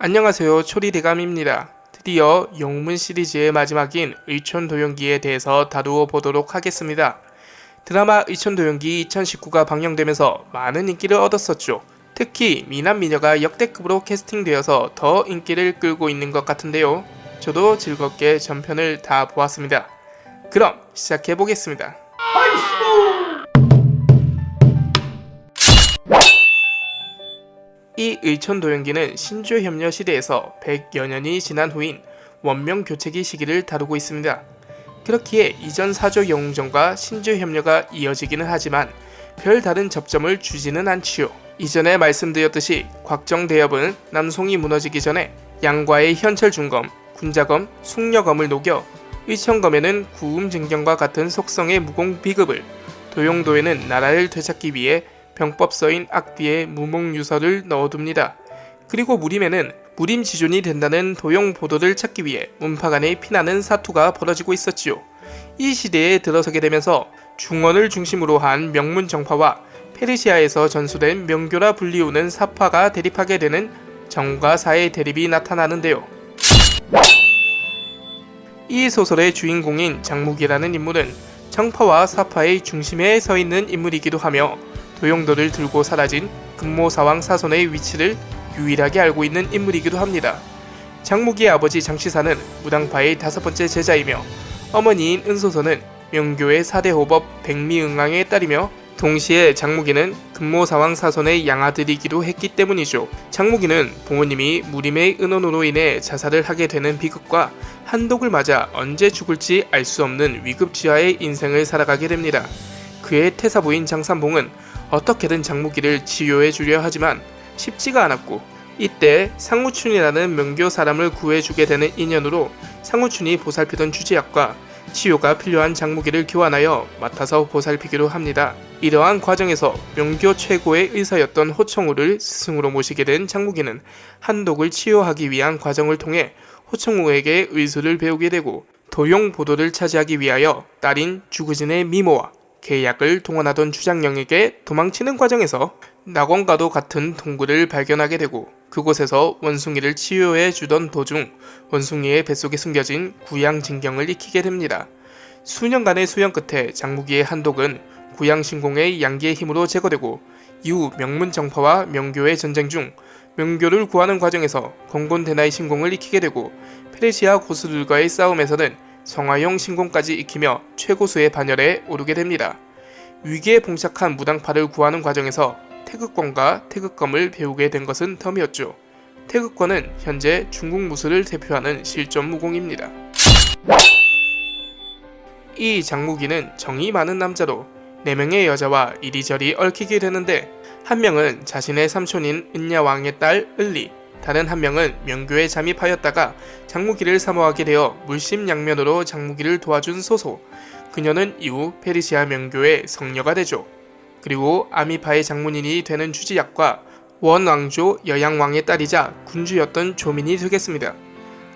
안녕하세요. 초리대감입니다. 드디어 영문 시리즈의 마지막인 의촌도연기에 대해서 다루어 보도록 하겠습니다. 드라마 의촌도연기 2019가 방영되면서 많은 인기를 얻었었죠. 특히 미남미녀가 역대급으로 캐스팅되어서 더 인기를 끌고 있는 것 같은데요. 저도 즐겁게 전편을 다 보았습니다. 그럼 시작해보겠습니다. 이 의촌도연기는 신조협려 시대에서 100여 년이 지난 후인 원명교체기 시기를 다루고 있습니다. 그렇기에 이전 사조 영웅전과 신조협려가 이어지기는 하지만 별다른 접점을 주지는 않지요. 이전에 말씀드렸듯이 곽정대엽은 남송이 무너지기 전에 양과의 현철중검, 군자검, 숙녀검을 녹여 의천검에는 구음증경과 같은 속성의 무공 비급을, 도용도에는 나라를 되찾기 위해 병법서인 악디에 무목유서를 넣어둡니다. 그리고 무림에는 무림지존이 된다는 도용 보도를 찾기 위해 문파간에 피나는 사투가 벌어지고 있었지요. 이 시대에 들어서게 되면서 중원을 중심으로 한 명문 정파와 페르시아에서 전수된 명교라 불리우는 사파가 대립하게 되는 정과 사의 대립이 나타나는데요. 이 소설의 주인공인 장묵이라는 인물은 정파와 사파의 중심에 서 있는 인물이기도 하며 도용도를 들고 사라진 금모사왕 사손의 위치를 유일하게 알고 있는 인물이기도 합니다. 장묵이의 아버지 장시사는 무당파의 5번째 제자이며 어머니인 은소선은 명교의 4대 호법 백미응왕의 딸이며 동시에 장묵이는 금모사왕 사손의 양아들이기도 했기 때문이죠. 장묵이는 부모님이 무림의 은원으로 인해 자살을 하게 되는 비극과 한독을 맞아 언제 죽을지 알 수 없는 위급지하의 인생을 살아가게 됩니다. 그의 태사부인 장산봉은 어떻게든 장묵이를 치유해 주려 하지만 쉽지가 않았고, 이때 상우춘이라는 명교 사람을 구해주게 되는 인연으로 상우춘이 보살피던 주지약과 치유가 필요한 장묵이를 교환하여 맡아서 보살피기로 합니다. 이러한 과정에서 명교 최고의 의사였던 호청우를 스승으로 모시게 된 장묵이는 한독을 치유하기 위한 과정을 통해 호청우에게 의술을 배우게 되고, 도용보도를 차지하기 위하여 딸인 주구진의 미모와 계약을 동원하던 주장령에게 도망치는 과정에서 낙원과도 같은 동굴을 발견하게 되고, 그곳에서 원숭이를 치유해 주던 도중 원숭이의 뱃속에 숨겨진 구양진경을 익히게 됩니다. 수년간의 수연 끝에 장묵이의 한독은 구양신공의 양기의 힘으로 제거되고, 이후 명문정파와 명교의 전쟁 중 명교를 구하는 과정에서 건곤대나의 신공을 익히게 되고, 페르시아 고수들과의 싸움에서는 성화용 신공까지 익히며 최고수의 반열에 오르게 됩니다. 위기에 봉착한 무당파를 구하는 과정에서 태극권과 태극검을 배우게 된 것은 덤이었죠. 태극권은 현재 중국 무술을 대표하는 실전 무공입니다. 이 장묵이는 정이 많은 남자로 4명의 여자와 이리저리 얽히게 되는데, 한 명은 자신의 삼촌인 은야왕의 딸 을리, 다른 한 명은 명교에 잠입하였다가 장묵이를 사모하게 되어 물심양면으로 장묵이를 도와준 소소, 그녀는 이후 페르시아 명교의 성녀가 되죠. 그리고 아미파의 장문인이 되는 주지약과 원왕조 여양왕의 딸이자 군주였던 조민이 되겠습니다.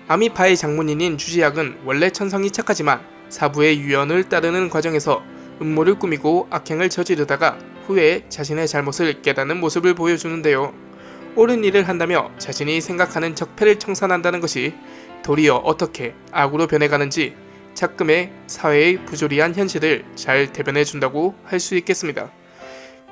아미파의 장문인인 주지약은 원래 천성이 착하지만 사부의 유언을 따르는 과정에서 음모를 꾸미고 악행을 저지르다가 후에 자신의 잘못을 깨닫는 모습을 보여주는데요. 옳은 일을 한다며 자신이 생각하는 적폐를 청산한다는 것이 도리어 어떻게 악으로 변해가는지 작금의 사회의 부조리한 현실을 잘 대변해준다고 할 수 있겠습니다.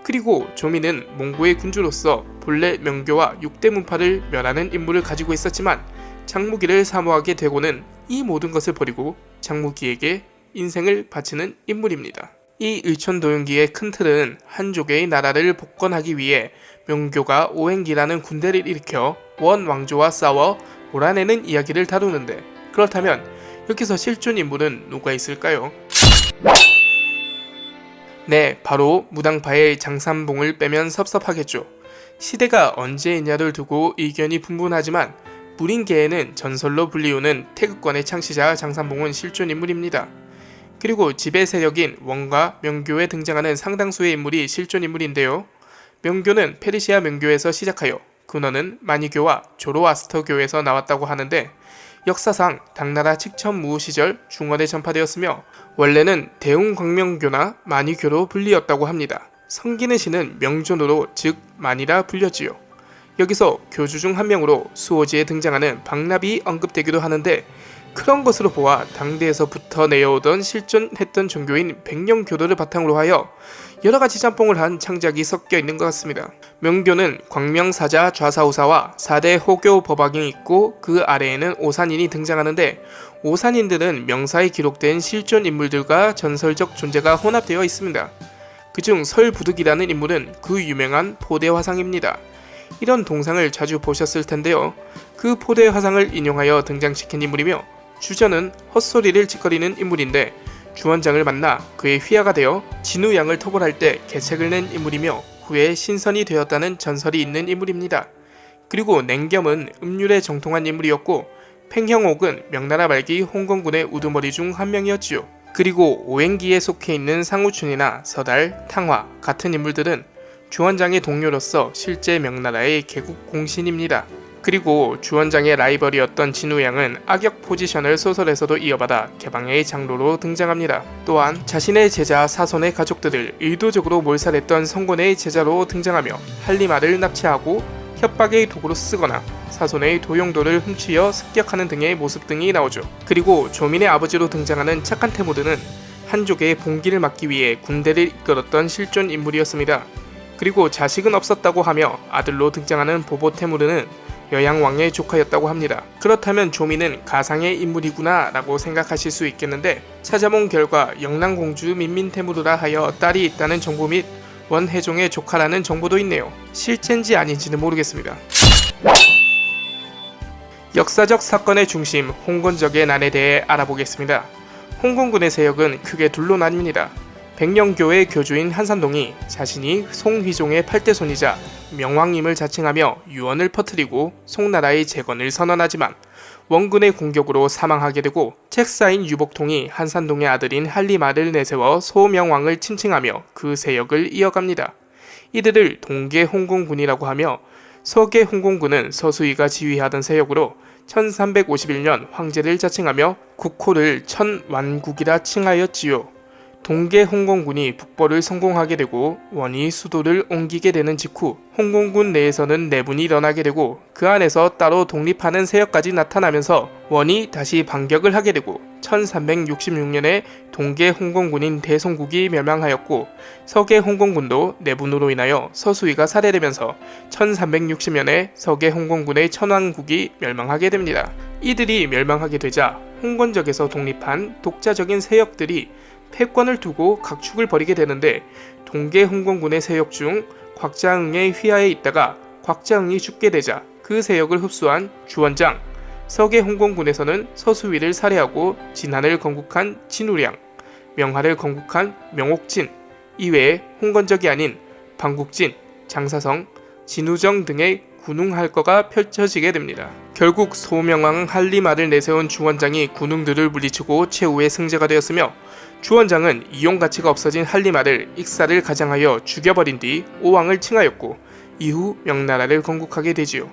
그리고 조민은 몽고의 군주로서 본래 명교와 6대 문파를 멸하는 임무를 가지고 있었지만 장묵이를 사모하게 되고는 이 모든 것을 버리고 장묵이에게 인생을 바치는 인물입니다. 이 의촌도연기의 큰 틀은 한족의 나라를 복권하기 위해 명교가 오행기라는 군대를 일으켜 원왕조와 싸워 몰아내는 이야기를 다루는데, 그렇다면 여기서 실존 인물은 누가 있을까요? 네, 바로 무당파의 장산봉을 빼면 섭섭하겠죠. 시대가 언제이냐를 두고 의견이 분분하지만 무림계에는 전설로 불리우는 태극권의 창시자 장산봉은 실존 인물입니다. 그리고 지배 세력인 원과 명교에 등장하는 상당수의 인물이 실존 인물인데요. 명교는 페르시아 명교에서 시작하여 근원은 마니교와 조로아스터교에서 나왔다고 하는데, 역사상 당나라 칙천무후 시절 중원에 전파되었으며 원래는 대웅광명교나 마니교로 불리었다고 합니다. 성기는 시는 명존으로 즉 만이라 불렸지요. 여기서 교주 중 한 명으로 수호지에 등장하는 박납이 언급되기도 하는데, 그런 것으로 보아 당대에서부터 내어오던 실존했던 종교인 백령교도를 바탕으로 하여 여러가지 짬뽕을 한 창작이 섞여 있는 것 같습니다. 명교는 광명사자 좌사우사와 4대 호교 법화경이 있고, 그 아래에는 오산인이 등장하는데, 오산인들은 명사에 기록된 실존 인물들과 전설적 존재가 혼합되어 있습니다. 그중 설부득이라는 인물은 그 유명한 포대 화상입니다. 이런 동상을 자주 보셨을 텐데요. 그 포대 화상을 인용하여 등장시킨 인물이며, 주전은 헛소리를 짓거리는 인물인데, 주원장을 만나 그의 휘하가 되어 진우양을 토벌할 때 계책을 낸 인물이며, 후에 신선이 되었다는 전설이 있는 인물입니다. 그리고 냉겸은 음률에 정통한 인물이었고, 팽형옥은 명나라 말기 홍건군의 우두머리 중 한 명이었지요. 그리고 오행기에 속해 있는 상우춘이나 서달, 탕화 같은 인물들은 주원장의 동료로서 실제 명나라의 개국 공신입니다. 그리고 주원장의 라이벌이었던 진우양은 악역 포지션을 소설에서도 이어받아 개방의 장로로 등장합니다. 또한 자신의 제자 사손의 가족들을 의도적으로 몰살했던 성곤의 제자로 등장하며 한리말을 납치하고 협박의 도구로 쓰거나 사손의 도용도를 훔치어 습격하는 등의 모습 등이 나오죠. 그리고 조민의 아버지로 등장하는 착한 태무르는 한족의 봉기를 막기 위해 군대를 이끌었던 실존 인물이었습니다. 그리고 자식은 없었다고 하며 아들로 등장하는 보보 태무르는 여양왕의 조카였다고 합니다. 그렇다면 조민은 가상의 인물이구나 라고 생각하실 수 있겠는데, 찾아본 결과 영랑공주 민민태무르라 하여 딸이 있다는 정보 및 원혜종의 조카라는 정보도 있네요. 실체인지 아닌지는 모르겠습니다. 역사적 사건의 중심 홍건적의 난에 대해 알아보겠습니다. 홍건군의 세력은 크게 둘로 나뉩니다. 백령교의 교주인 한산동이 자신이 송휘종의 8대 손이자 명왕임을 자칭하며 유언을 퍼뜨리고 송나라의 재건을 선언하지만 원군의 공격으로 사망하게 되고, 책사인 유복통이 한산동의 아들인 한리말을 내세워 소명왕을 칭칭하며 그 세력을 이어갑니다. 이들을 동계 홍공군이라고 하며, 서계 홍공군은 서수위가 지휘하던 세력으로 1351년 황제를 자칭하며 국호를 천완국이라 칭하였지요. 동계 홍공군이 북벌을 성공하게 되고 원이 수도를 옮기게 되는 직후 홍공군 내에서는 내분이 일어나게 되고, 그 안에서 따로 독립하는 세력까지 나타나면서 원이 다시 반격을 하게 되고, 1366년에 동계 홍공군인 대송국이 멸망하였고, 서계 홍공군도 내분으로 인하여 서수위가 살해되면서 1360년에 서계 홍공군의 천왕국이 멸망하게 됩니다. 이들이 멸망하게 되자 홍건적에서 독립한 독자적인 세력들이 패권을 두고 각축을 벌이게 되는데, 동계 홍건군의 세력 중 곽자응의 휘하에 있다가 곽자응이 죽게 되자 그 세력을 흡수한 주원장, 서계 홍건군에서는 서수위를 살해하고 진한을 건국한 진우량, 명하를 건국한 명옥진, 이외에 홍건적이 아닌 방국진, 장사성, 진우정 등의 군웅할거가 펼쳐지게 됩니다. 결국 소명왕 한리말을 내세운 주원장이 군웅들을 물리치고 최후의 승자가 되었으며, 주원장은 이용 가치가 없어진 한리말을 익사를 가장하여 죽여버린 뒤 오왕을 칭하였고, 이후 명나라를 건국하게 되지요.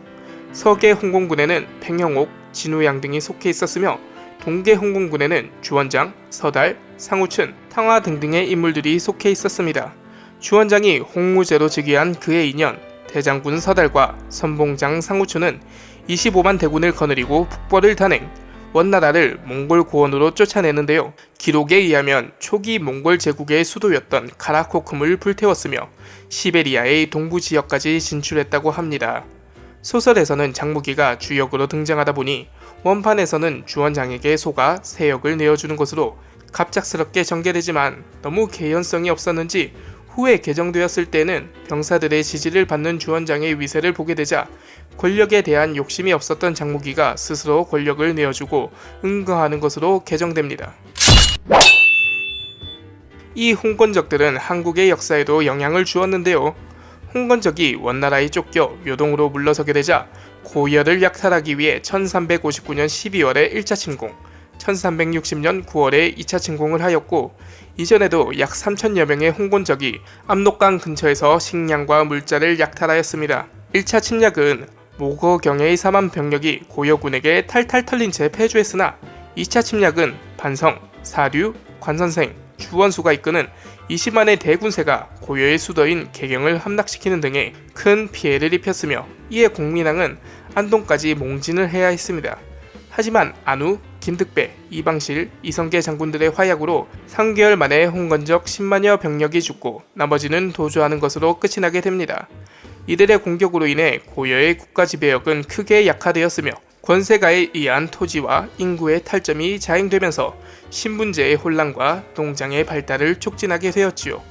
서계 홍공군에는 팽형옥, 진우양 등이 속해 있었으며, 동계 홍공군에는 주원장, 서달, 상우춘, 탕화 등등의 인물들이 속해 있었습니다. 주원장이 홍무제로 즉위한 그해 2년, 대장군 서달과 선봉장 상우춘은 25만 대군을 거느리고 북벌을 단행, 원나라를 몽골 고원으로 쫓아내는데요. 기록에 의하면 초기 몽골 제국의 수도였던 카라코쿰을 불태웠으며 시베리아의 동부 지역까지 진출했다고 합니다. 소설에서는 장무기가 주역으로 등장하다 보니 원판에서는 주원장에게 속아 세역을 내어주는 것으로 갑작스럽게 전개되지만, 너무 개연성이 없었는지 후에 개정되었을 때는 병사들의 지지를 받는 주원장의 위세를 보게 되자 권력에 대한 욕심이 없었던 장무기가 스스로 권력을 내어주고 응거하는 것으로 개정됩니다. 이 홍건적들은 한국의 역사에도 영향을 주었는데요. 홍건적이 원나라에 쫓겨 요동으로 물러서게 되자 고열을 약탈하기 위해 1359년 12월에 1차 침공, 1360년 9월에 2차 침공을 하였고, 이전에도 약 3천여 명의 홍건적이 압록강 근처에서 식량과 물자를 약탈하였습니다. 1차 침략은 모거경의 4만 병력이 고여군에게 탈탈 털린 채 패주했으나, 2차 침략은 반성, 사류, 관선생, 주원수가 이끄는 20만의 대군세가 고려의 수도인 개경을 함락시키는 등의 큰 피해를 입혔으며 이에 공민왕은 안동까지 몽진을 해야 했습니다. 하지만 안우, 김득배, 이방실, 이성계 장군들의 활약으로 3개월 만에 홍건적 10만여 병력이 죽고 나머지는 도주하는 것으로 끝이 나게 됩니다. 이들의 공격으로 인해 고려의 국가 지배력은 크게 약화되었으며 권세가에 의한 토지와 인구의 탈점이 자행되면서 신분제의 혼란과 농장의 발달을 촉진하게 되었지요.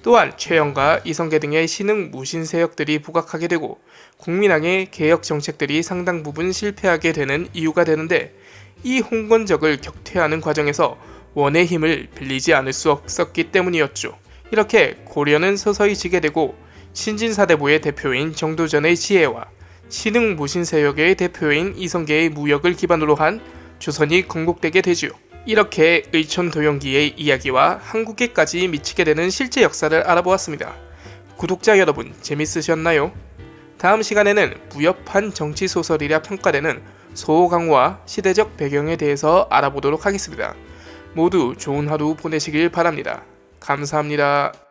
또한 최영과 이성계 등의 신흥 무신 세력들이 부각하게 되고 국민왕의 개혁 정책들이 상당 부분 실패하게 되는 이유가 되는데, 이 홍건적을 격퇴하는 과정에서 원의 힘을 빌리지 않을 수 없었기 때문이었죠. 이렇게 고려는 서서히 지게 되고 신진사대부의 대표인 정도전의 지혜와 신흥 무신 세력의 대표인 이성계의 무역을 기반으로 한 조선이 건국되게 되지요. 이렇게 의촌도용기의 이야기와 한국에까지 미치게 되는 실제 역사를 알아보았습니다. 구독자 여러분, 재밌으셨나요? 다음 시간에는 무협한 정치소설이라 평가되는 소호강호와 시대적 배경에 대해서 알아보도록 하겠습니다. 모두 좋은 하루 보내시길 바랍니다. 감사합니다.